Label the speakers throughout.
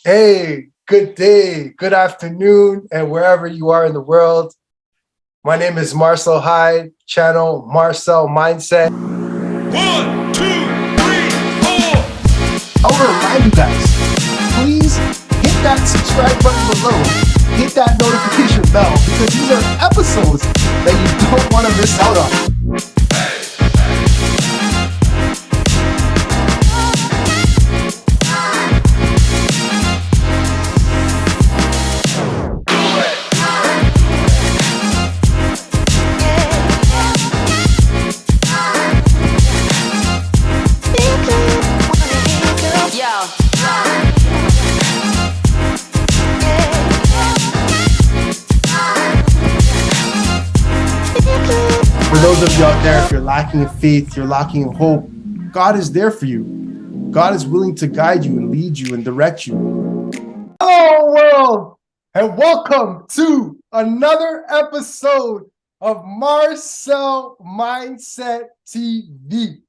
Speaker 1: Hey, good day, good afternoon, and wherever you are in the world. My name is Marcel Hyde, channel Marcel Mindset.
Speaker 2: One, two, three, four.
Speaker 1: I want to remind you guys, please hit that subscribe button below, hit that notification bell, because these are episodes that you don't want to miss out on. For those of you out there, if you're lacking in faith, you're lacking in hope, God is there for you. God is willing to guide you and lead you and direct you. Hello, world, and welcome to another episode of Marcel Mindset TV.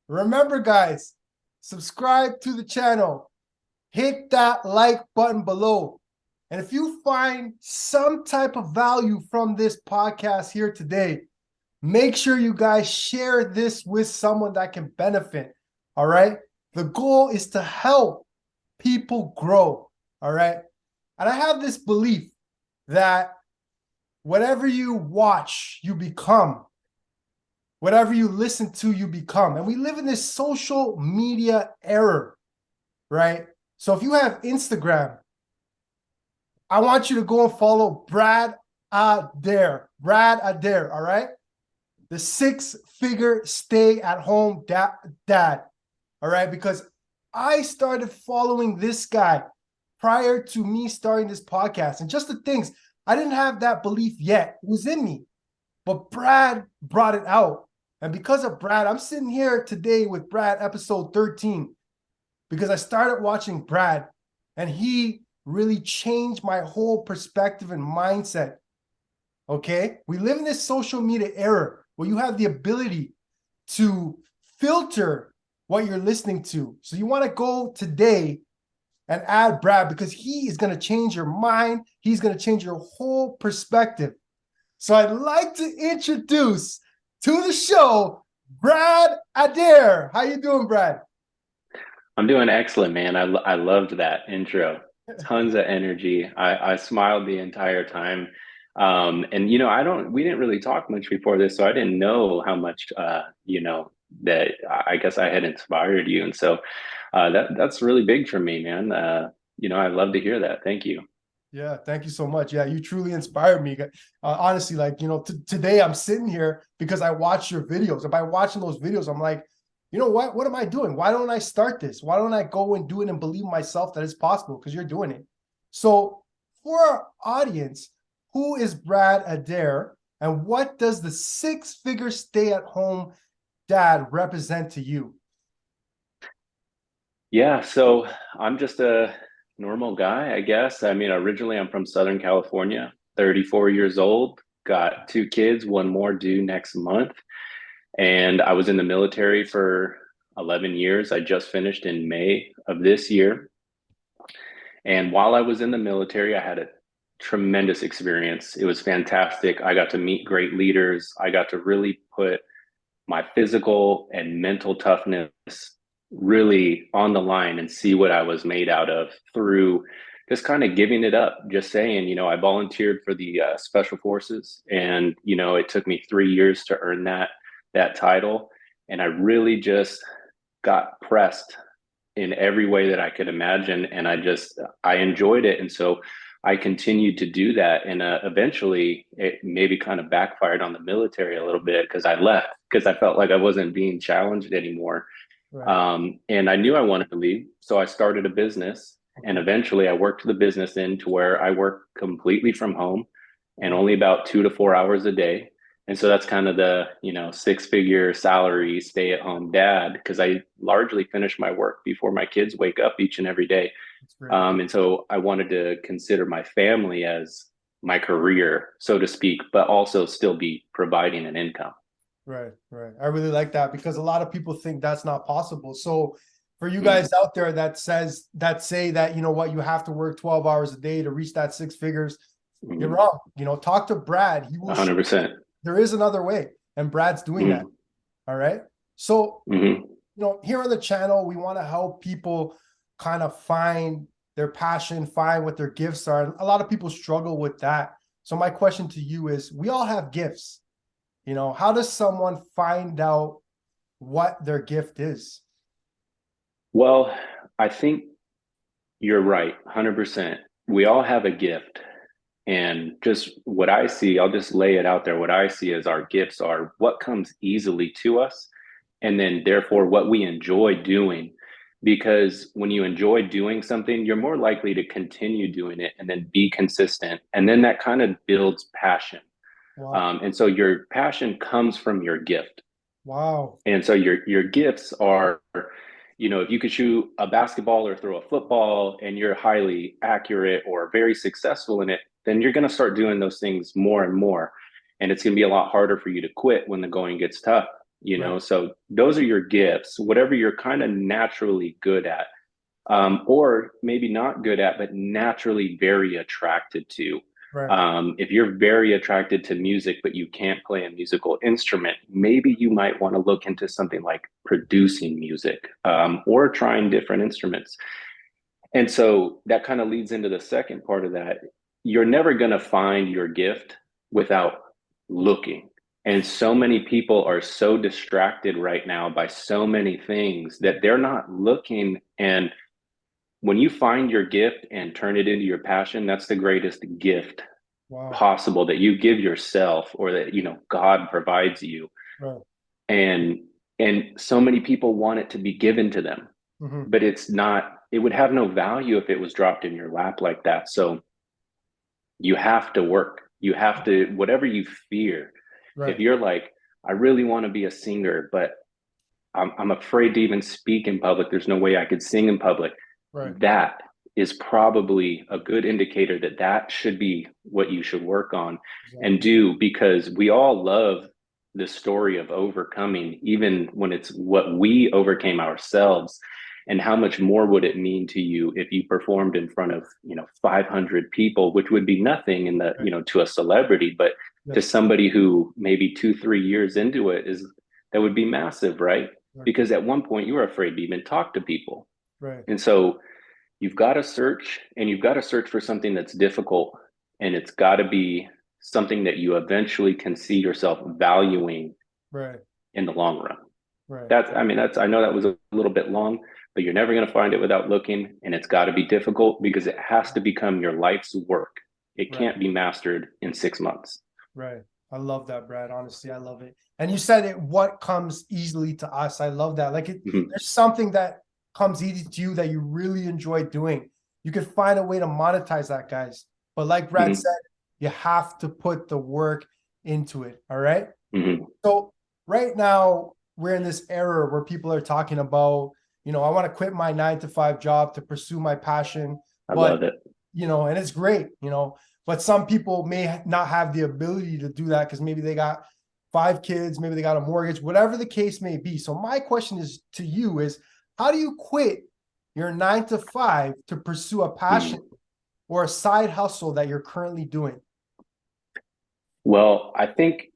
Speaker 1: Remember, guys, subscribe to the channel, hit that like button below. And if you find some type of value from this podcast here today, make sure you guys share this with someone that can benefit. All right. The goal is to help people grow. All right. And I have this belief that whatever you watch, you become. Whatever you listen to, you become. And we live in this social media era, right? So if you have Instagram, I want you to go and follow Brad Adair. Brad Adair, all right? The six-figure stay-at-home dad, all right? Because I started following this guy prior to me starting this podcast. And just the things, I didn't have that belief yet. It was in me. But Brad brought it out. And because of Brad, I'm sitting here today with Brad, episode 13, because I started watching Brad, and he really changed my whole perspective and mindset. Okay? We live in this social media era where you have the ability to filter what you're listening to. So you want to go today and add Brad, because he is going to change your mind. He's going to change your whole perspective. So I'd like to introduce to the show, Brad Adair. How you doing, Brad?
Speaker 3: I'm doing excellent, man. I loved that intro. Tons of energy. I smiled the entire time. And we didn't really talk much before this, so I didn't know how much that I guess I had inspired you. And so that's really big for me, man. I love to hear that. Thank you.
Speaker 1: Yeah, thank you so much. Yeah, you truly inspired me. Honestly, today I'm sitting here because I watch your videos. And by watching those videos, I'm like, you know what? What am I doing? Why don't I start this? Why don't I go and do it and believe myself that it's possible? Because you're doing it. So for our audience, who is Brad Adair, and what does the six-figure stay-at-home dad represent to you?
Speaker 3: Yeah, so I'm just a normal guy, I guess. I mean, originally I'm from Southern California, 34 years old, got two kids, one more due next month. And I was in the military for 11 years. I just finished in May of this year. And while I was in the military, I had a tremendous experience. It was fantastic. I got to meet great leaders. I got to really put my physical and mental toughness really on the line and see what I was made out of through just kind of giving it up, just saying, I volunteered for the special forces, and, it took me 3 years to earn that title. And I really just got pressed in every way that I could imagine. And I enjoyed it. And so I continued to do that. And eventually it maybe kind of backfired on the military a little bit, because I left because I felt like I wasn't being challenged anymore.
Speaker 1: Right.
Speaker 3: And I knew I wanted to leave. So I started a business, and eventually I worked the business into where I work completely from home and only about 2 to 4 hours a day. And so that's kind of the, six-figure salary, stay-at-home dad, because I largely finish my work before my kids wake up each and every day.
Speaker 1: That's great.
Speaker 3: And so I wanted to consider my family as my career, so to speak, but also still be providing an income.
Speaker 1: Right, right. I really like that, because a lot of people think that's not possible. So For you guys out there that say that, you know what, you have to work 12 hours a day to reach that six figures, you're wrong. You know, talk to Brad. He will show
Speaker 3: 100%.
Speaker 1: there is another way, and Brad's doing that. All right. So, you know, here on the channel, we want to help people kind of find their passion, find what their gifts are. A lot of people struggle with that. So my question to you is, we all have gifts. You know, how does someone find out what their gift is?
Speaker 3: Well, I think you're right, 100%. We all have a gift. And just what I see, I'll just lay it out there. What I see as our gifts are what comes easily to us, and then therefore what we enjoy doing. Because when you enjoy doing something, you're more likely to continue doing it and then be consistent. And then that kind of builds passion.
Speaker 1: Wow.
Speaker 3: And so your passion comes from your gift.
Speaker 1: Wow.
Speaker 3: And so your gifts are, you know, if you could shoot a basketball or throw a football and you're highly accurate or very successful in it, then you're going to start doing those things more and more. And it's going to be a lot harder for you to quit when the going gets tough, you know? So those are your gifts, whatever you're kind of naturally good at, or maybe not good at, but naturally very attracted to. If you're very attracted to music, but you can't play a musical instrument, maybe you might want to look into something like producing music, or trying different instruments. And so that kind of leads into the second part of that. You're never going to find your gift without looking. And so many people are so distracted right now by so many things that they're not looking. And when you find your gift and turn it into your passion, that's the greatest gift possible that you give yourself, or that, you know, God provides you. And so many people want it to be given to them, but it's not, it would have no value if it was dropped in your lap like that. So you have to work. You have to, whatever you fear. If you're like, I really want to be a singer, but I'm afraid to even speak in public. There's no way I could sing in public. That is probably a good indicator that that should be what you should work on and do, because we all love the story of overcoming, even when it's what we overcame ourselves. And how much more would it mean to you if you performed in front of, you know, 500 people, which would be nothing in the, you know, to a celebrity, but to somebody who maybe 2-3 years into it is, that would be massive, right? Because at one point you were afraid to even talk to people. And so you've got to search, and you've got to search for something that's difficult, and it's got to be something that you eventually can see yourself valuing in the long run. That's, I mean, that's, I know that was a little bit long, but you're never going to find it without looking, and it's got to be difficult because it has to become your life's work. It can't be mastered in 6 months.
Speaker 1: I love that, Brad. Honestly, I love it. And you said it, what comes easily to us. I love that. Like there's something that comes easy to you that you really enjoy doing. You can find a way to monetize that, guys. But like Brad said, you have to put the work into it. All right. So right now we're in this era where people are talking about, you know, I want to quit my 9-to-5 job to pursue my passion.
Speaker 3: I love it.
Speaker 1: You know, and it's great, you know, but some people may not have the ability to do that because maybe they got 5 kids, maybe they got a mortgage, whatever the case may be. So my question is to you is, how do you quit your 9-to-5 to pursue a passion or a side hustle that you're currently doing?
Speaker 3: Well, I think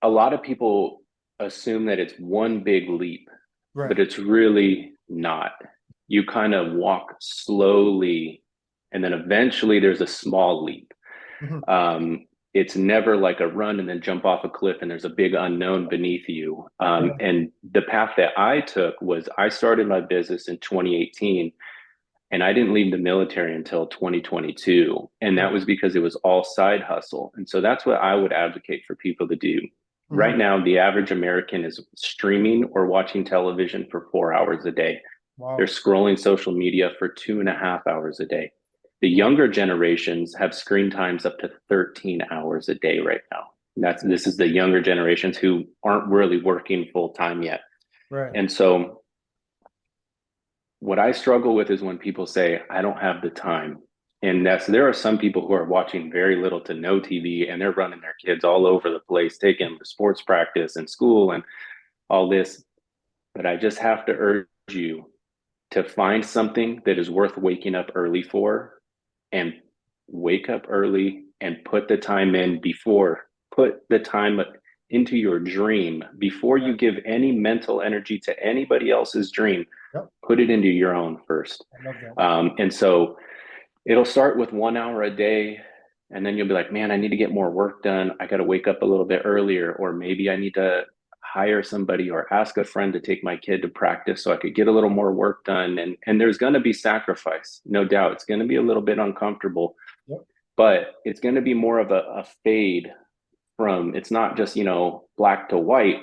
Speaker 3: a lot of people assume that it's one big leap, but it's really not. You kind of walk slowly, and then eventually there's a small leap. It's never like a run and then jump off a cliff and there's a big unknown beneath you. And the path that I took was, I started my business in 2018, and I didn't leave the military until 2022. And that was because it was all side hustle. And so that's what I would advocate for people to do. Right now, the average American is streaming or watching television for 4 hours a day. They're scrolling social media for 2.5 hours a day. The younger generations have screen times up to 13 hours a day right now. This is the younger generations who aren't really working full time yet. And so what I struggle with is when people say, I don't have the time. And there are some people who are watching very little to no TV, and they're running their kids all over the place, taking them to sports practice and school and all this. But I just have to urge you to find something that is worth waking up early for, and wake up early and put the time in before, put the time into your dream before you give any mental energy to anybody else's dream.
Speaker 1: Yep.
Speaker 3: Put it into your own first.
Speaker 1: I love that.
Speaker 3: And so it'll start with 1 hour a day. And then you'll be like, man, I need to get more work done. I got to wake up a little bit earlier, or maybe I need to hire somebody or ask a friend to take my kid to practice so I could get a little more work done. And there's going to be sacrifice, no doubt. It's going to be a little bit uncomfortable,
Speaker 1: Yep.
Speaker 3: but it's going to be more of a fade from, it's not just, black to white.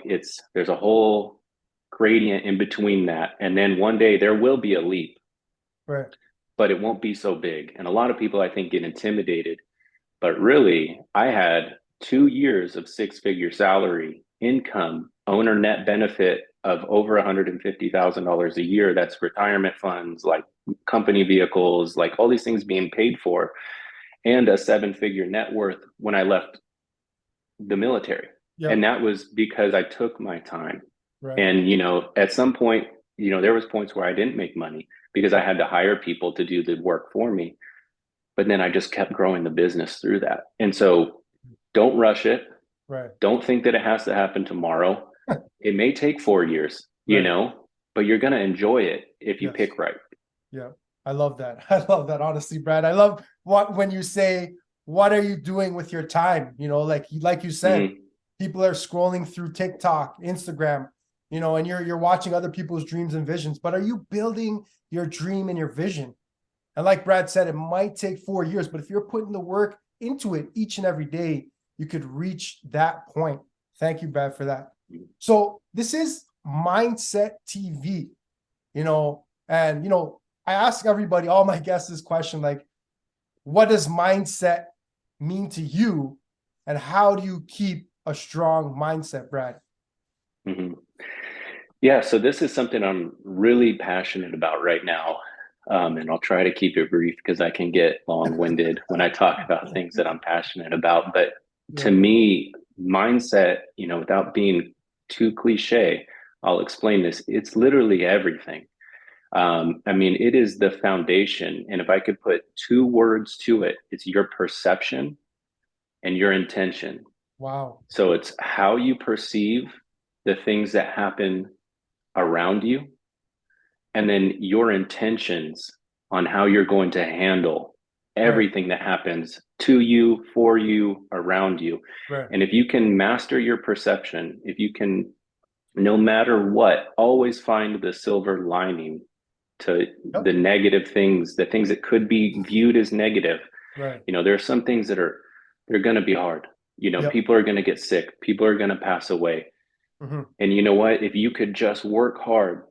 Speaker 3: There's a whole gradient in between that. And then one day there will be a leap,
Speaker 1: Right.
Speaker 3: but it won't be so big. And a lot of people, I think, get intimidated. But really, I had 2 years of 6-figure salary, income, owner net benefit of over $150,000 a year. That's retirement funds, like company vehicles, like all these things being paid for, and a 7-figure net worth when I left the military.
Speaker 1: Yep.
Speaker 3: And that was because I took my time.
Speaker 1: Right.
Speaker 3: And, at some point, there was points where I didn't make money because I had to hire people to do the work for me. But then I just kept growing the business through that. And so don't rush it.
Speaker 1: Right.
Speaker 3: Don't think that it has to happen tomorrow. It may take 4 years,
Speaker 1: Right.
Speaker 3: but you're going to enjoy it if you
Speaker 1: Yes.
Speaker 3: pick right.
Speaker 1: Yeah. I love that. I love that. Honestly, Brad, I love when you say, what are you doing with your time? Like you said,
Speaker 3: Mhm.
Speaker 1: people are scrolling through TikTok, Instagram, and you're watching other people's dreams and visions, but are you building your dream and your vision? And like Brad said, it might take 4 years, but if you're putting the work into it each and every day, you could reach that point. Thank you, Brad, for that. So this is Mindset TV, and, I ask everybody, all my guests, this question, like, what does mindset mean to you? And how do you keep a strong mindset, Brad?
Speaker 3: Mm-hmm. Yeah, so this is something I'm really passionate about right now. And I'll try to keep it brief because I can get long-winded when I talk about things that I'm passionate about. But to me, mindset, without being too cliche, I'll explain this. It's literally everything. It is the foundation. And if I could put 2 words to it, it's your perception and your intention.
Speaker 1: Wow.
Speaker 3: So it's how you perceive the things that happen around you, and then your intentions on how you're going to handle everything that happens to you, for you, around you.
Speaker 1: Right.
Speaker 3: And if you can master your perception, if you can, no matter what, always find the silver lining to the negative things, the things that could be viewed as negative.
Speaker 1: Right.
Speaker 3: There are some things that they're going to be hard. People are going to get sick. People are going to pass away.
Speaker 1: Mm-hmm.
Speaker 3: And you know what? If you could just work hard,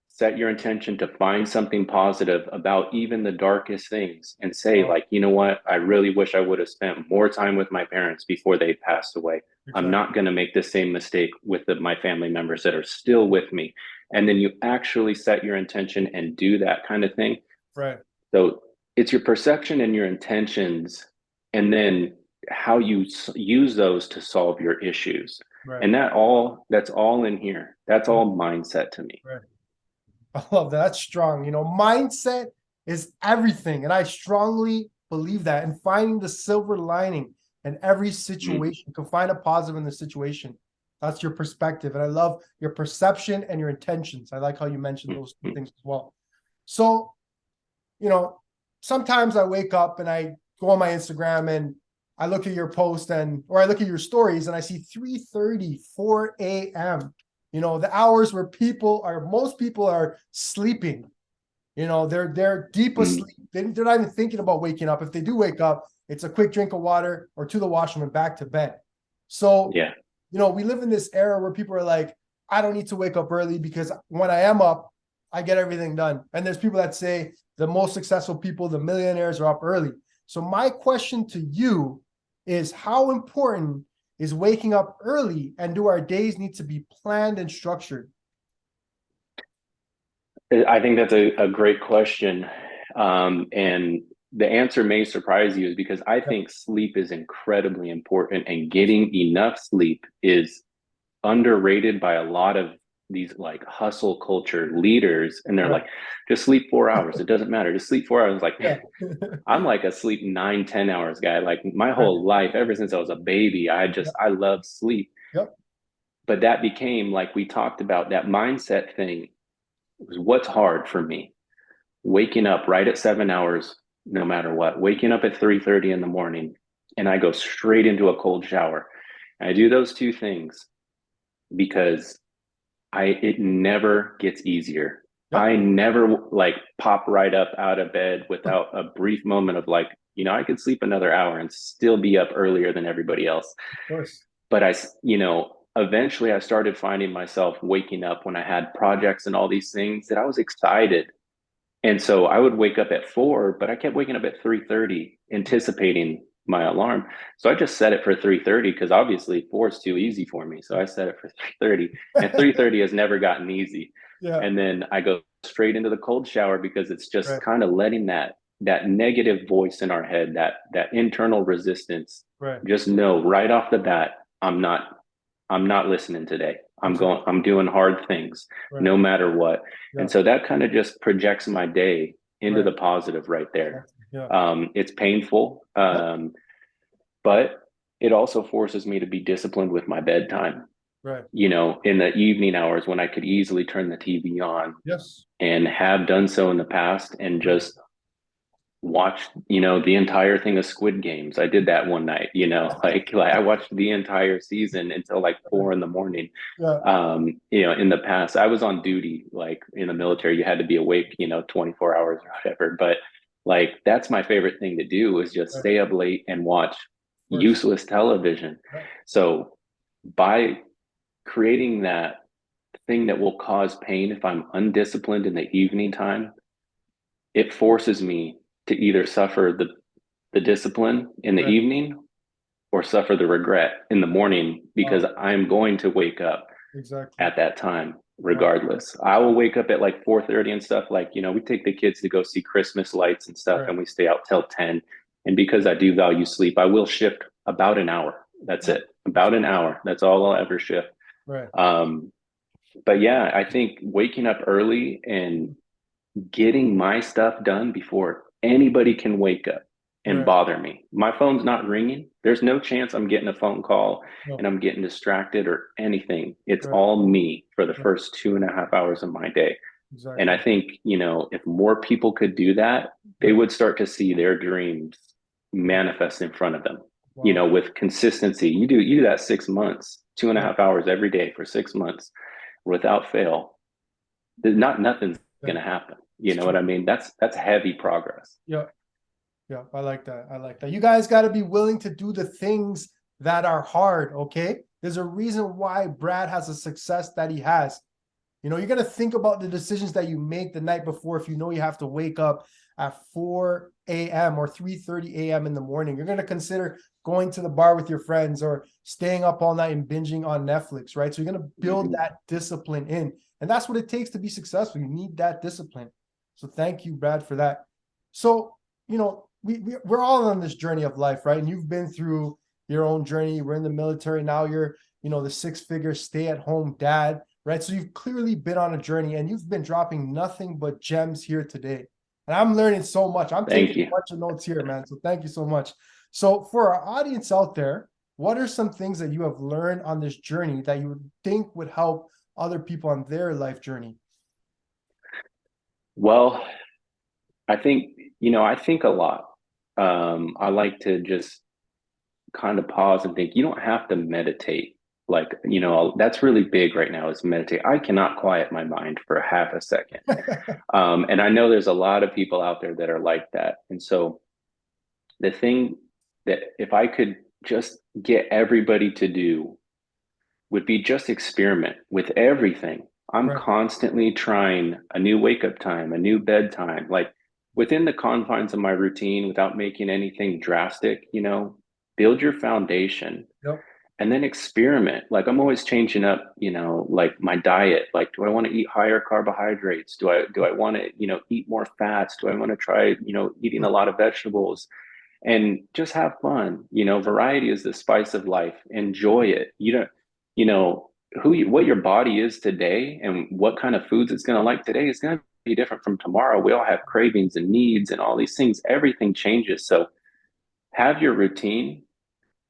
Speaker 3: set your intention to find something positive about even the darkest things, and say, like, you know what? I really wish I would have spent more time with my parents before they passed away. Exactly. I'm not going to make the same mistake with my family members that are still with me. And then you actually set your intention and do that kind of thing.
Speaker 1: Right.
Speaker 3: So it's your perception and your intentions, and then how you use those to solve your issues. Right. And that's all in here. That's all mindset to me.
Speaker 1: Right. I love that. That's strong. Mindset is everything. And I strongly believe that. And finding the silver lining in every situation, you can find a positive in the situation. That's your perspective. And I love your perception and your intentions. I like how you mentioned those things as well. So, sometimes I wake up and I go on my Instagram and I look at your post or I look at your stories and I see 3:30, 4 a.m., the hours where most people are sleeping. They're deep asleep. They're not even thinking about waking up. If they do wake up, it's a quick drink of water or to the washroom and back to bed. So, we live in this era where people are like, I don't need to wake up early because when I am up, I get everything done. And there's people that say the most successful people, the millionaires, are up early. So my question to you is, how important is waking up early, and do our days need to be planned and structured?
Speaker 3: I think that's a great question. And the answer may surprise you, is because I think sleep is incredibly important, and getting enough sleep is underrated by a lot of these like hustle culture leaders, and they're
Speaker 1: Right.
Speaker 3: like, just sleep 4 hours. It doesn't matter. Just sleep 4 hours. Like,
Speaker 1: Yeah.
Speaker 3: I'm like a sleep 9, 10 hours guy. Like my
Speaker 1: Right.
Speaker 3: whole life, ever since I was a baby,
Speaker 1: Yeah.
Speaker 3: I love sleep.
Speaker 1: Yep.
Speaker 3: But that became, like we talked about, that mindset thing was what's hard for me. Waking up right at 7 hours, no matter what, waking up at 3:30 in the morning, and I go straight into a cold shower. And I do those two things because it never gets easier.
Speaker 1: Yep.
Speaker 3: I never like pop right up out of bed without a brief moment of like, I could sleep another hour and still be up earlier than everybody else.
Speaker 1: Of course.
Speaker 3: But eventually I started finding myself waking up when I had projects and all these things that I was excited. And so I would wake up at 4, but I kept waking up at 3:30, anticipating my alarm. So I just set it for 3:30 because obviously 4 is too easy for me. So I set it for 3:30, and 3:30 has never gotten easy.
Speaker 1: Yeah.
Speaker 3: And then I go straight into the cold shower because it's just
Speaker 1: Right.
Speaker 3: kind of letting that negative voice in our head, that internal resistance,
Speaker 1: Right.
Speaker 3: just know right off the bat, I'm not listening today.
Speaker 1: Exactly.
Speaker 3: I'm doing hard things
Speaker 1: Right.
Speaker 3: no matter what.
Speaker 1: Yeah.
Speaker 3: And so that kind of just projects my day into
Speaker 1: Right.
Speaker 3: the positive right there.
Speaker 1: Yeah.
Speaker 3: It's painful,
Speaker 1: Yep.
Speaker 3: but it also forces me to be disciplined with my bedtime.
Speaker 1: Right.
Speaker 3: In the evening hours when I could easily turn the TV on,
Speaker 1: Yes.
Speaker 3: and have done so in the past, and just watched, the entire thing of Squid Games. I did that one night, like I watched the entire season until like 4 in the morning.
Speaker 1: Yeah.
Speaker 3: In the past, I was on duty, like in the military, you had to be awake, 24 hours or whatever. But like, that's my favorite thing to do, is just
Speaker 1: Right.
Speaker 3: stay up late and watch
Speaker 1: Of course.
Speaker 3: useless television.
Speaker 1: Yeah.
Speaker 3: So by creating that thing that will cause pain if I'm undisciplined in the evening time, it forces me to either suffer the discipline in the
Speaker 1: Right.
Speaker 3: evening or suffer the regret in the morning, because
Speaker 1: Wow.
Speaker 3: I'm going to wake up
Speaker 1: Exactly.
Speaker 3: at that time
Speaker 1: Right.
Speaker 3: regardless. I will wake up at like 4:30 and stuff. Like, we take the kids to go see Christmas lights and stuff,
Speaker 1: Right.
Speaker 3: and we stay out till 10. And because I do value sleep, I will shift about an hour. That's it. About an hour. That's all I'll ever shift.
Speaker 1: Right.
Speaker 3: But yeah, I think waking up early and getting my stuff done before anybody can wake up and
Speaker 1: Right.
Speaker 3: bother me. My phone's not ringing. There's no chance I'm getting a phone call
Speaker 1: No.
Speaker 3: and I'm getting distracted or anything. It's
Speaker 1: Right.
Speaker 3: all me for the
Speaker 1: Right.
Speaker 3: first 2.5 hours of my day.
Speaker 1: Exactly.
Speaker 3: And I think, if more people could do that, they would start to see their dreams manifest in front of them,
Speaker 1: Wow.
Speaker 3: with consistency. You do that 6 months, 2.5 hours every day for 6 months without fail. Nothing's going to happen. You know what I mean? That's heavy progress.
Speaker 1: Yeah. Yeah. I like that. I like that. You guys got to be willing to do the things that are hard. Okay. There's a reason why Brad has the success that he has. You're going to think about the decisions that you make the night before. If you know you have to wake up at 4 a.m. or 3:30 a.m. in the morning, you're going to consider going to the bar with your friends or staying up all night and binging on Netflix, right? So you're going to build that discipline in. And that's what it takes to be successful. You need that discipline. So thank you, Brad, for that. So, we're all on this journey of life, right? And you've been through your own journey. We're in the military. Now you're, the six-figure stay-at-home dad, right? So you've clearly been on a journey, and you've been dropping nothing but gems here today. And I'm learning so much. I'm taking a bunch of notes here, man. So thank you so much. So for our audience out there, what are some things that you have learned on this journey that you would think would help other people on their life journey?
Speaker 3: Well, I think, I think a lot. I like to just kind of pause and think. You don't have to meditate. Like, that's really big right now, is meditate. I cannot quiet my mind for half a second. And I know there's a lot of people out there that are like that. And so the thing that if I could just get everybody to do would be just experiment with everything. I'm
Speaker 1: Right.
Speaker 3: constantly trying a new wake up time, a new bedtime, like within the confines of my routine without making anything drastic, build your foundation.
Speaker 1: Yep.
Speaker 3: And then experiment. Like, I'm always changing up, like my diet. Like, do I want to eat higher carbohydrates? Do I want to, eat more fats? Do I want to try, eating a lot of vegetables? And just have fun. Variety is the spice of life. Enjoy it. what your body is today and what kind of foods it's going to like today is going to be different from tomorrow. We all have cravings and needs and all these things. Everything changes. So have your routine,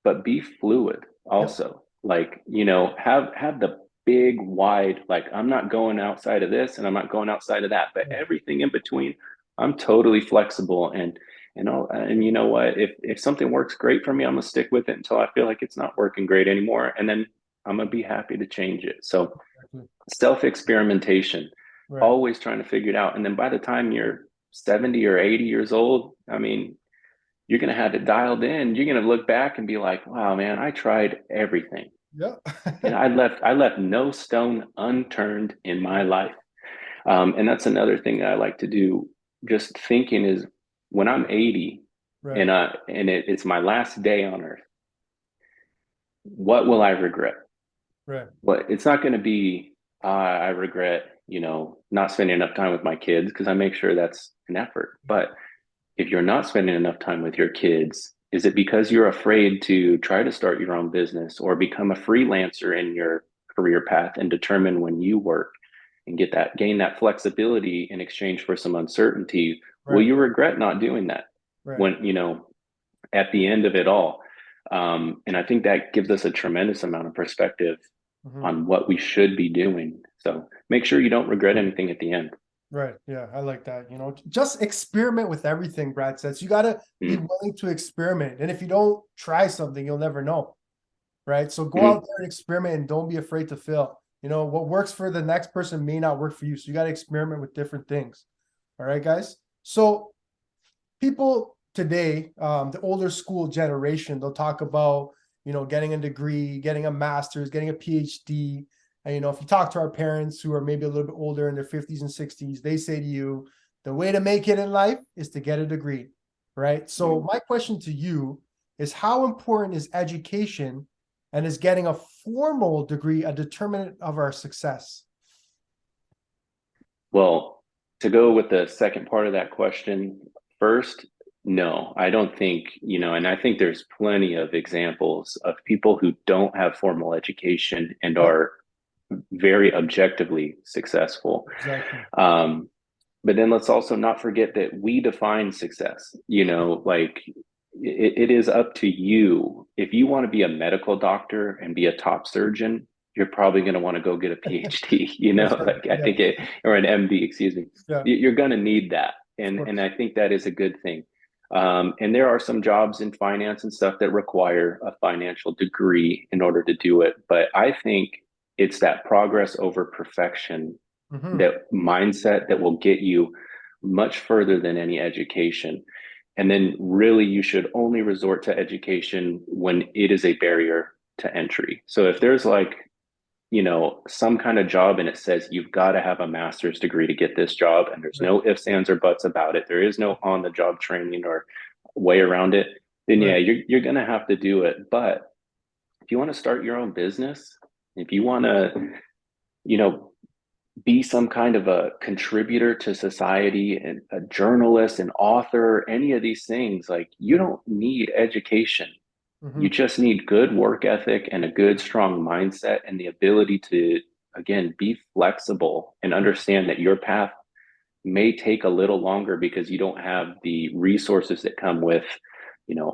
Speaker 3: but be fluid
Speaker 1: Yep.
Speaker 3: also. Like, have the big wide, like, I'm not going outside of this and I'm not going outside of that, but everything in between, I'm totally flexible. And you know what, if something works great for me, I'm gonna stick with it until I feel like it's not working great anymore, and then I'm gonna be happy to change it. So
Speaker 1: Exactly.
Speaker 3: self experimentation,
Speaker 1: Right.
Speaker 3: always trying to figure it out. And then by the time you're 70 or 80 years old, I mean, you're going to have it dialed in. You're going to look back and be like, wow, man, I tried everything.
Speaker 1: Yep.
Speaker 3: And I left no stone unturned in my life. And that's another thing that I like to do. Just thinking is, when I'm 80
Speaker 1: Right.
Speaker 3: and it's my last day on earth, what will I regret?
Speaker 1: Right.
Speaker 3: Well, it's not going to be, I regret, not spending enough time with my kids, because I make sure that's an effort. But if you're not spending enough time with your kids, is it because you're afraid to try to start your own business or become a freelancer in your career path and determine when you work and gain that flexibility in exchange for some uncertainty? Will
Speaker 1: Right.
Speaker 3: you regret not doing that
Speaker 1: Right.
Speaker 3: when, at the end of it all? And I think that gives us a tremendous amount of perspective
Speaker 1: Mhm.
Speaker 3: on what we should be doing. So make sure you don't regret anything at the end.
Speaker 1: Right. Yeah, I like that. Just experiment with everything, Brad says. You got to be
Speaker 3: Mm-hmm.
Speaker 1: willing to experiment. And if you don't try something, you'll never know. Right. So go out
Speaker 3: Mm-hmm.
Speaker 1: there and experiment and don't be afraid to fail. What works for the next person may not work for you. So you got to experiment with different things. All right, guys. So people today, the older school generation, they'll talk about, getting a degree, getting a master's, getting a PhD. And, if you talk to our parents who are maybe a little bit older in their 50s and 60s, they say to you, the way to make it in life is to get a degree, right? So my question to you is, how important is education, and is getting a formal degree a determinant of our success?
Speaker 3: Well, to go with the second part of that question first, no, I don't think, and I think there's plenty of examples of people who don't have formal education and
Speaker 1: Yep,
Speaker 3: are very objectively successful.
Speaker 1: exactly.
Speaker 3: Um, but then let's also not forget that we define success, like it is up to you. If you want to be a medical doctor and be a top surgeon, you're probably going to want to go get a PhD,
Speaker 1: For sure.
Speaker 3: like I
Speaker 1: Yeah,
Speaker 3: think or an MD, excuse me.
Speaker 1: yeah,
Speaker 3: You're going to need that.
Speaker 1: of
Speaker 3: And
Speaker 1: course.
Speaker 3: I think that is a good thing. And there are some jobs in finance and stuff that require a financial degree in order to do it. But I think it's that progress over perfection,
Speaker 1: Hmm.
Speaker 3: that mindset that will get you much further than any education. And then really you should only resort to education when it is a barrier to entry. So if there's like, some kind of job and it says you've got to have a master's degree to get this job, and there's
Speaker 1: Right,
Speaker 3: no ifs, ands, or buts about it, there is no on the job training or way around it, then yeah,
Speaker 1: right,
Speaker 3: you're going to have to do it. But if you want to start your own business, if you want to, you know, be some kind of a contributor to society and a journalist, an author, any of these things, like, you don't need education. You
Speaker 1: hmm,
Speaker 3: just need good work ethic and a good, strong mindset and the ability to, again, be flexible and understand that your path may take a little longer because you don't have the resources that come with,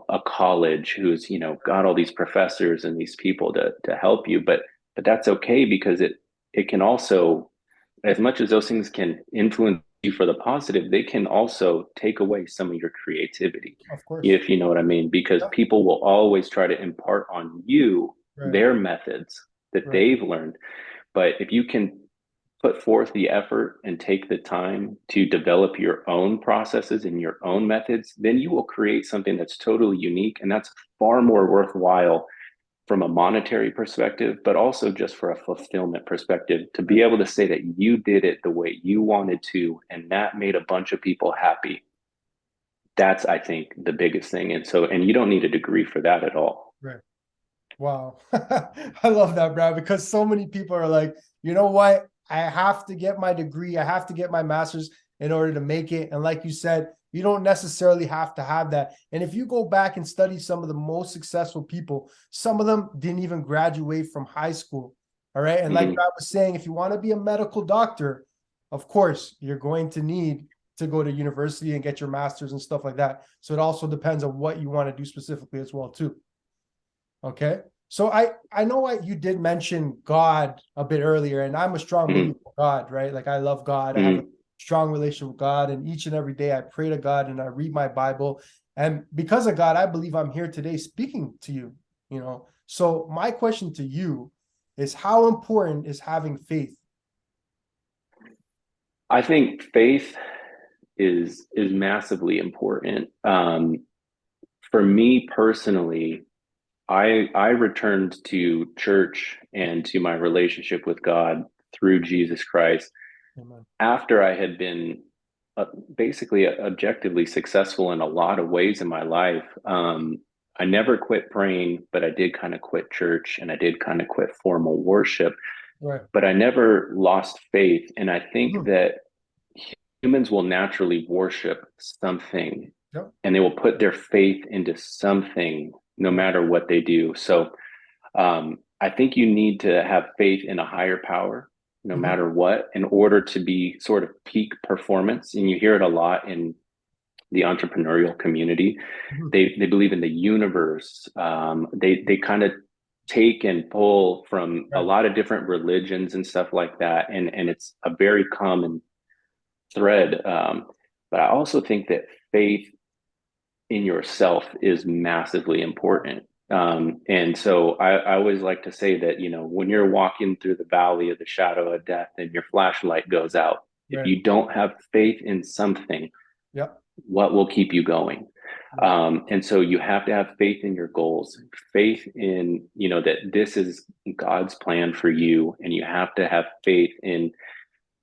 Speaker 3: a college who's, got all these professors and these people to help you. But that's okay, because it can also, as much as those things can influence you for the positive, they can also take away some of your creativity,
Speaker 1: of course.
Speaker 3: if you know what I mean, because
Speaker 1: Yep,
Speaker 3: people will always try to impart on you
Speaker 1: right,
Speaker 3: their methods that
Speaker 1: right,
Speaker 3: they've learned. But if you can put forth the effort and take the time to develop your own processes and your own methods, then you will create something that's totally unique. And that's far more worthwhile from a monetary perspective, but also just for a fulfillment perspective, to
Speaker 1: right.
Speaker 3: be able to say that you did it the way you wanted to, and that made a bunch of people happy. That's, I think, the biggest thing. And you don't need a degree for that at all.
Speaker 1: Right. Wow. I love that, Brad, because so many people are like, you know what? I have to get my degree. I have to get my master's in order to make it. And like you said, you don't necessarily have to have that. And if you go back and study some of the most successful people, some of them didn't even graduate from high school. All right. And like
Speaker 3: Mhm.
Speaker 1: Brad was saying, if you want to be a medical doctor, of course, you're going to need to go to university and get your master's and stuff like that. So it also depends on what you want to do specifically as well, too. Okay. So I know you did mention God a bit earlier, and I'm a strong believer
Speaker 3: Mhm.
Speaker 1: of God, right? Like I love God. I have a
Speaker 3: Mhm.
Speaker 1: strong relationship with God, and each and every day I pray to God and I read my Bible. And because of God, I believe I'm here today speaking to you, you know. So my question to you is, how important is having faith?
Speaker 3: I think faith is massively important. For me personally, I returned to church and to my relationship with God through Jesus Christ
Speaker 1: Amen.
Speaker 3: after I had been uh, basically objectively successful in a lot of ways in my life. I never quit praying, but I did kind of quit church and I did kind of quit formal worship,
Speaker 1: Right.
Speaker 3: but I never lost faith. And I think
Speaker 1: Mhm.
Speaker 3: that humans will naturally worship something
Speaker 1: Yep.
Speaker 3: and they will put their faith into something no
Speaker 1: Right.
Speaker 3: matter what they do. So I think you need to have faith in a higher power no
Speaker 1: Mhm.
Speaker 3: matter what in order to be sort of peak performance. And you hear it a lot in the entrepreneurial community.
Speaker 1: Mhm.
Speaker 3: They believe in the universe. They kind of take and pull from a
Speaker 1: Right.
Speaker 3: lot of different religions and stuff like that, and it's a very common thread. But I also think that faith in yourself is massively important. And so I always like to say that, you know, when you're walking through the valley of the shadow of death and your flashlight goes out, if
Speaker 1: Right.
Speaker 3: you don't have faith in something,
Speaker 1: Yep.
Speaker 3: what will keep you going?
Speaker 1: Right.
Speaker 3: And so you have to have faith in your goals, faith in, you know, that this is God's plan for you. And you have to have faith in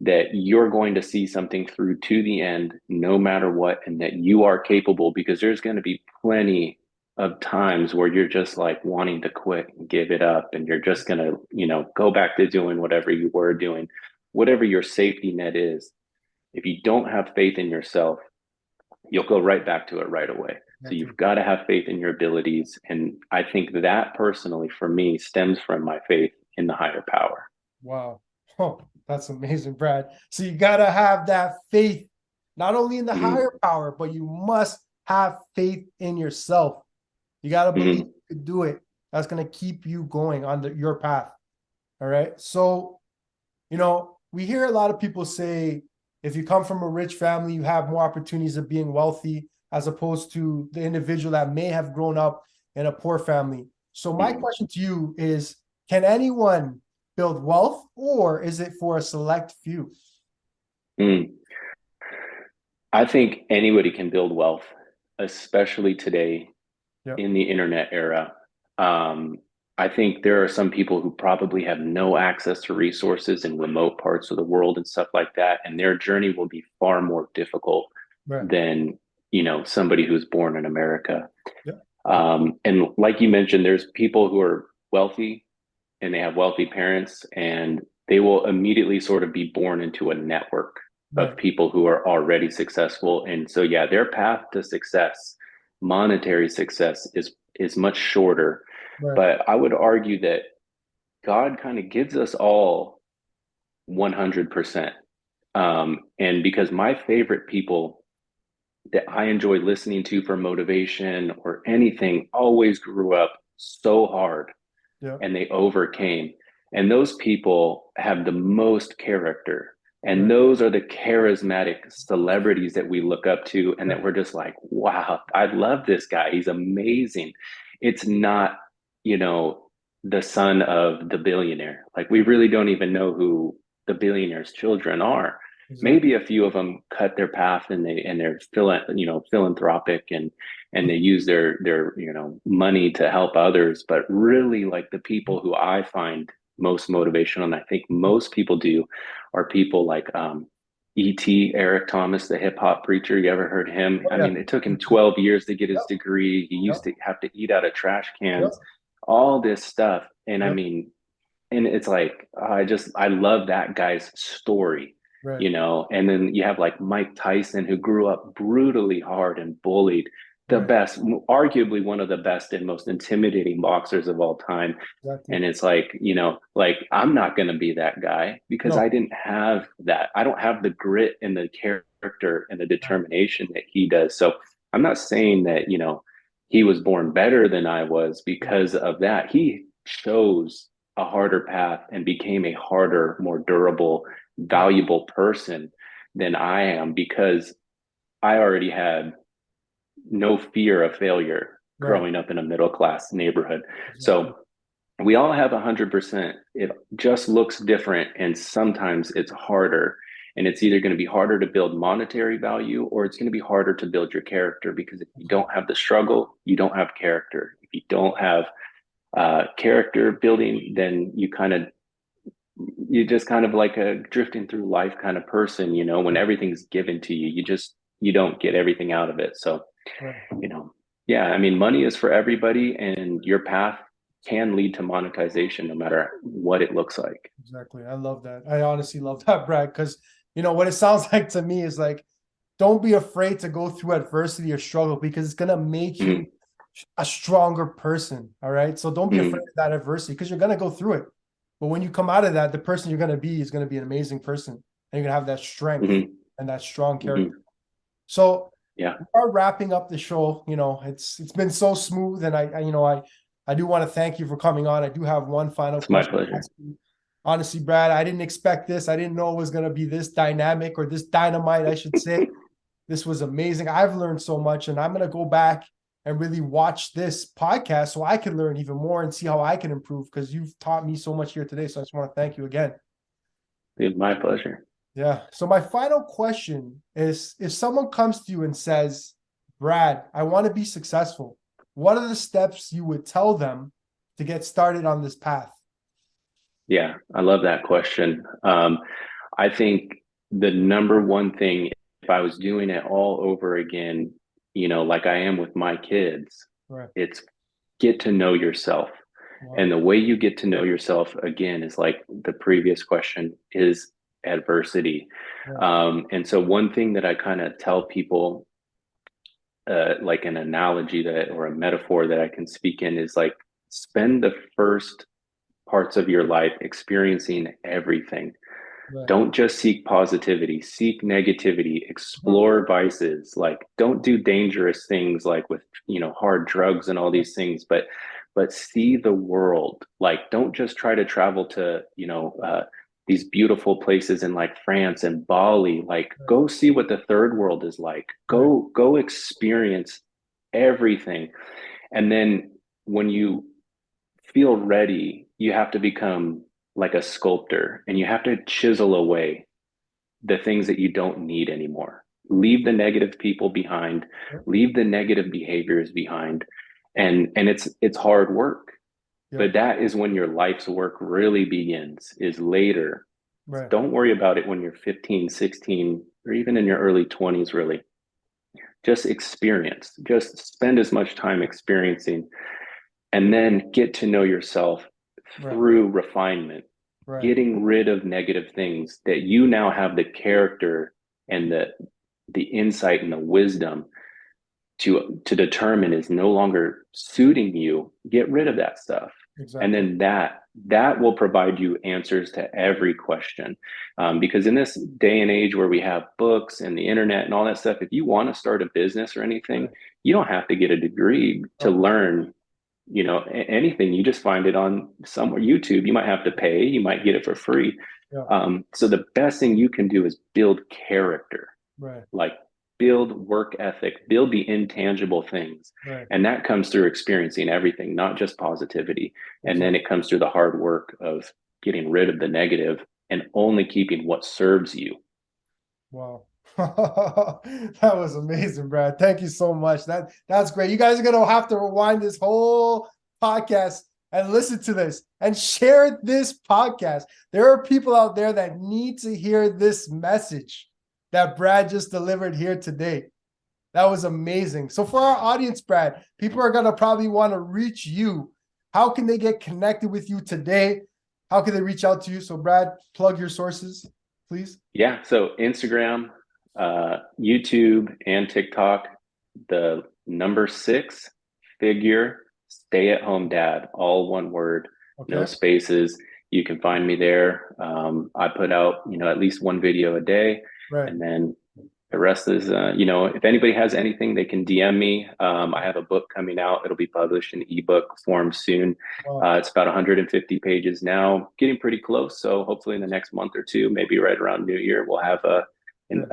Speaker 3: that you're going to see something through to the end, no matter what, and that you are capable, because there's going to be plenty of times where you're just like wanting to quit and give it up, and you're just going to, you know, go back to doing whatever you were doing, whatever your safety net is. If you don't have faith in yourself, you'll go right back to it right away. So
Speaker 1: Exactly.
Speaker 3: you've got to have faith in your abilities. And I think that personally, for me, stems from my faith in the higher power.
Speaker 1: Wow. Oh, that's amazing, Brad. So you got to have that faith, not only in the
Speaker 3: Mm-hmm.
Speaker 1: higher power, but you must have faith in yourself. You got to believe
Speaker 3: Mm-hmm.
Speaker 1: you could do it. That's going to keep you going on your path. All right. So, we hear a lot of people say, if you come from a rich family, you have more opportunities of being wealthy as opposed to the individual that may have grown up in a poor family. So my
Speaker 3: Mm-hmm.
Speaker 1: question to you is, can anyone build wealth, or is it for a select few?
Speaker 3: Mm. I think anybody can build wealth, especially today
Speaker 1: Yep.
Speaker 3: in the internet era. Um, I think there are some people who probably have no access to resources in remote parts of the world and stuff like that, and their journey will be far more difficult
Speaker 1: Right.
Speaker 3: than, you know, somebody who's born in America.
Speaker 1: Yep.
Speaker 3: And like you mentioned, there's people who are wealthy and they have wealthy parents, and they will immediately sort of be born into a network of
Speaker 1: Right.
Speaker 3: people who are already successful. And so, yeah, their path to success, monetary success, is much shorter.
Speaker 1: Right.
Speaker 3: But I would argue that God kind of gives us all 100%. And because my favorite people that I enjoy listening to for motivation or anything always grew up so hard
Speaker 1: Yep.
Speaker 3: and they overcame. And those people have the most character. And
Speaker 1: Right.
Speaker 3: those are the charismatic celebrities that we look up to and that
Speaker 1: Right.
Speaker 3: we're just like, wow, I love this guy. He's amazing. It's not, you know, the son of the billionaire. Like we really don't even know who the billionaire's children are.
Speaker 1: Exactly.
Speaker 3: Maybe a few of them cut their path and they're philanthropic and they use their money to help others, but really like the people who I find most motivational, and I think most people do, are people like E.T. Eric Thomas, the hip hop preacher. You ever heard him?
Speaker 1: Oh,
Speaker 3: I
Speaker 1: yeah.
Speaker 3: mean, it took him 12 years to get his
Speaker 1: Yep.
Speaker 3: degree. He
Speaker 1: Yep.
Speaker 3: used to have to eat out of trash
Speaker 1: Yep.
Speaker 3: cans, all this stuff. And I
Speaker 1: Yep.
Speaker 3: mean, and it's like I love that guy's story,
Speaker 1: Right.
Speaker 3: you know. And then you have like Mike Tyson, who grew up brutally hard and bullied, the
Speaker 1: Right.
Speaker 3: best, arguably one of the best and most intimidating boxers of all time.
Speaker 1: Exactly.
Speaker 3: And it's like, I'm not going to be that guy because I
Speaker 1: No.
Speaker 3: didn't have that. I don't have the grit and the character and the
Speaker 1: Right.
Speaker 3: determination that he does. So I'm not saying that, he was born better than I was
Speaker 1: Right.
Speaker 3: because of that. He chose a harder path and became a harder, more durable,
Speaker 1: Right.
Speaker 3: valuable person than I am because I already had no fear of failure
Speaker 1: Right.
Speaker 3: growing up in a middle class neighborhood.
Speaker 1: Exactly.
Speaker 3: So we all have 100%. It just looks different. And sometimes it's harder. And it's either going to be harder to build monetary value or it's going to be harder to build your character because if you
Speaker 1: Okay.
Speaker 3: don't have the struggle, you don't have character. If you don't have character building, then you just kind of like a drifting through life kind of person, when
Speaker 1: Right.
Speaker 3: everything's given to you, you don't get everything out of it. So
Speaker 1: Right.
Speaker 3: you know, yeah, I mean, money is for everybody, and your path can lead to monetization no matter what it looks like.
Speaker 1: Exactly. I love that. I honestly love that, Brad, because what it sounds like to me is like, don't be afraid to go through adversity or struggle because it's gonna make you
Speaker 3: Mm-hmm.
Speaker 1: a stronger person. All right. So don't be afraid
Speaker 3: Mm-hmm.
Speaker 1: of that adversity because you're gonna go through it. But when you come out of that, the person you're gonna be is gonna be an amazing person. And you're gonna have that strength
Speaker 3: Mm-hmm.
Speaker 1: and that strong
Speaker 3: Mm-hmm.
Speaker 1: character. So
Speaker 3: Yeah,
Speaker 1: we are wrapping up the show. It's been so smooth, and I do want to thank you for coming on. I do have one final
Speaker 3: it's my
Speaker 1: question to
Speaker 3: pleasure.
Speaker 1: ask you. Honestly, Brad, I didn't expect this. I didn't know it was going to be this dynamic or this dynamite, I should say. This was amazing. I've learned so much, and I'm going to go back and really watch this podcast so I can learn even more and see how I can improve because you've taught me so much here today. So I just want to thank you again.
Speaker 3: It's my pleasure.
Speaker 1: Yeah. So my final question is if someone comes to you and says, Brad, I want to be successful, what are the steps you would tell them to get started on this path?
Speaker 3: Yeah, I love that question. I think the number one thing, if I was doing it all over again, like I am with my kids,
Speaker 1: Right.
Speaker 3: it's get to know yourself. And
Speaker 1: Wow.
Speaker 3: the way you get to know yourself again is like the previous question is adversity.
Speaker 1: Right.
Speaker 3: And so one thing that I kind of tell people, like an analogy that or a metaphor that I can speak in is like spend the first parts of your life experiencing everything.
Speaker 1: Right.
Speaker 3: Don't just seek positivity, seek negativity, explore vices, like don't do dangerous things like with, hard drugs and all these things, but see the world. Like don't just try to travel to, these beautiful places in like France and Bali. Like
Speaker 1: Right.
Speaker 3: go see what the third world is like.
Speaker 1: Right.
Speaker 3: Go experience everything. And then when you feel ready, you have to become like a sculptor and you have to chisel away the things that you don't need anymore. Leave the negative people behind,
Speaker 1: Yep.
Speaker 3: leave the negative behaviors behind. And it's hard work.
Speaker 1: Yep.
Speaker 3: But that is when your life's work really begins, is later.
Speaker 1: Right.
Speaker 3: Don't worry about it when you're 15, 16, or even in your early 20s, really. Just experience, just spend as much time experiencing and then get to know yourself
Speaker 1: Right.
Speaker 3: through refinement,
Speaker 1: Right.
Speaker 3: getting rid of negative things that you now have the character and the insight and the wisdom to determine is no longer suiting you. Get rid of that stuff, and
Speaker 1: Exactly.
Speaker 3: then that will provide you answers to every question. Because in this day and age where we have books and the internet and all that stuff, if you want to start a business or anything,
Speaker 1: Right.
Speaker 3: you don't have to get a degree to
Speaker 1: Oh,
Speaker 3: learn, anything. You just find it on somewhere. YouTube, you might have to pay, you might get it for free.
Speaker 1: yeah.
Speaker 3: So the best thing you can do is build character,
Speaker 1: Right.
Speaker 3: like build work ethic, build the intangible things.
Speaker 1: Right.
Speaker 3: And that comes through experiencing everything, not just positivity. And then
Speaker 1: Exactly.
Speaker 3: it comes through the hard work of getting rid of the negative and only keeping what serves you.
Speaker 1: Wow. That was amazing, Brad. Thank you so much. That's great. You guys are gonna have to rewind this whole podcast and listen to this and share this podcast. There are people out there that need to hear this message that Brad just delivered here today. That was amazing. So for our audience, Brad, people are gonna probably want to reach you. How can they get connected with you today? How can they reach out to you? So Brad, plug your sources, please.
Speaker 3: Yeah. So Instagram, YouTube, and TikTok. The number 6-figure stay-at-home dad, all one word, no
Speaker 1: Okay.
Speaker 3: spaces. You can find me there. I put out, at least one video a day,
Speaker 1: Right.
Speaker 3: and then the rest is, if anybody has anything, they can DM me. I have a book coming out. It'll be published in ebook form soon.
Speaker 1: Wow.
Speaker 3: It's about 150 pages now, getting pretty close. So hopefully in the next month or two, maybe right around New Year, we'll have a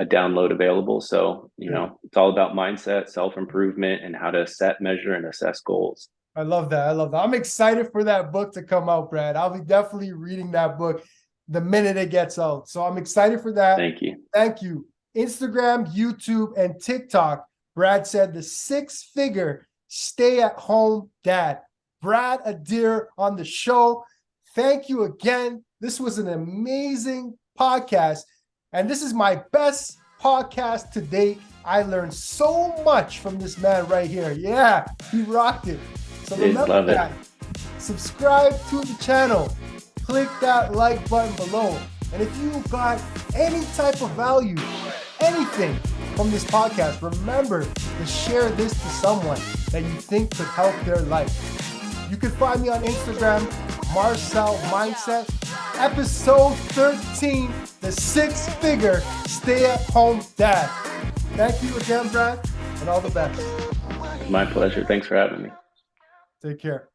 Speaker 3: download available. So, it's all about mindset, self-improvement, and how to set, measure, and assess goals.
Speaker 1: I love that. I love that. I'm excited for that book to come out, Brad. I'll be definitely reading that book the minute it gets out. So I'm excited for that.
Speaker 3: Thank you.
Speaker 1: Thank you. Instagram, YouTube, and TikTok. Brad said the 6-figure stay-at-home dad. Brad Adair on the show. Thank you again. This was an amazing podcast. And this is my best podcast to date. I learned so much from this man right here. Yeah, he rocked it. So remember that. Subscribe to the channel. Click that like button below. And if you got any type of value, anything from this podcast, remember to share this to someone that you think could help their life. You can find me on Instagram, Marcel Mindset. Episode 13, the 6-figure stay-at-home dad. Thank you again, Brad, and all the best.
Speaker 3: My pleasure. Thanks for having me.
Speaker 1: Take care.